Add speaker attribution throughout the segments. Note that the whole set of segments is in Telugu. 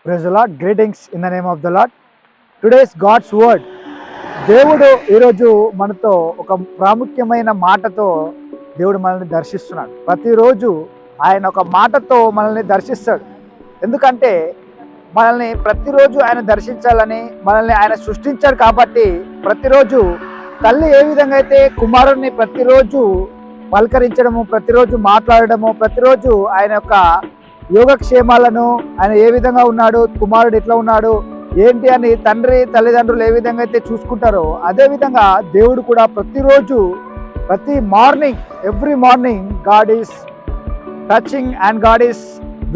Speaker 1: Praise the Lord. Greetings in the name of the Lord. Today's God's word. దేవుడు ఈరోజు మనతో ఒక ప్రాముఖ్యమైన మాటతో దేవుడు మనల్ని దర్శిస్తున్నాడు. ప్రతిరోజు ఆయన ఒక మాటతో మనల్ని దర్శిస్తాడు. ఎందుకంటే మనల్ని ప్రతిరోజు ఆయన దర్శించాలని మనల్ని ఆయన సృష్టించాడు. కాబట్టి ప్రతిరోజు తల్లి ఏ విధంగా అయితే కుమారుడిని ప్రతిరోజు పలకరించడము, ప్రతిరోజు మాట్లాడడము, ప్రతిరోజు ఆయన యొక్క యోగక్షేమాలను, ఆయన ఏ విధంగా ఉన్నాడు, కుమారుడు ఎట్లా ఉన్నాడు ఏంటి అని తండ్రి తల్లిదండ్రులు ఏ విధంగా అయితే చూసుకుంటారో, అదేవిధంగా దేవుడు కూడా ప్రతిరోజు ప్రతి morning every morning God is touching and God is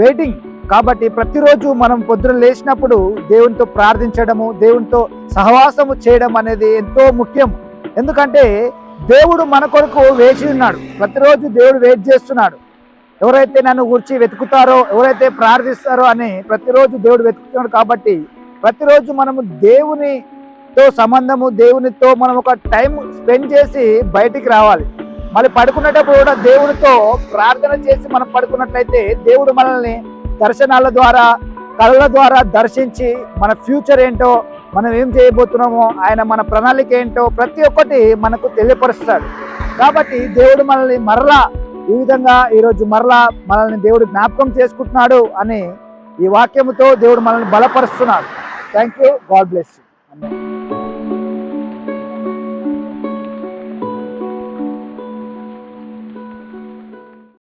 Speaker 1: waiting. కాబట్టి ప్రతిరోజు మనం పొద్దున లేచినప్పుడు దేవునితో ప్రార్థించడము, దేవునితో సహవాసము చేయడం అనేది ఎంతో ముఖ్యం. ఎందుకంటే దేవుడు మన కొరకు వేచి ఉన్నాడు. ప్రతిరోజు దేవుడు వెయిట్ చేస్తున్నాడు. ఎవరైతే నన్ను గురించి వెతుకుతారో, ఎవరైతే ప్రార్థిస్తారో అని ప్రతిరోజు దేవుడు వెతుకుతున్నాడు. కాబట్టి ప్రతిరోజు మనము దేవునితో సంబంధము, దేవునితో మనం ఒక టైం స్పెండ్ చేసి బయటికి రావాలి. మళ్ళీ పడుకునేటప్పుడు కూడా దేవుడితో ప్రార్థన చేసి మనం పడుకున్నట్లయితే దేవుడు మనల్ని దర్శనాల ద్వారా, కళల ద్వారా దర్శించి మన ఫ్యూచర్ ఏంటో, మనం ఏం చేయబోతున్నామో, ఆయన మన ప్రణాళిక ఏంటో ప్రతి ఒక్కటి మనకు తెలియపరుస్తాడు. కాబట్టి దేవుడు మనల్ని మరలా ఈ విధంగా ఈరోజు మరలా మనల్ని దేవుడు జ్ఞాపకం చేసుకుంటున్నాడు అని ఈ వాక్యముతో దేవుడు మనల్ని బలపరుస్తున్నాడు. Thank you. God bless you.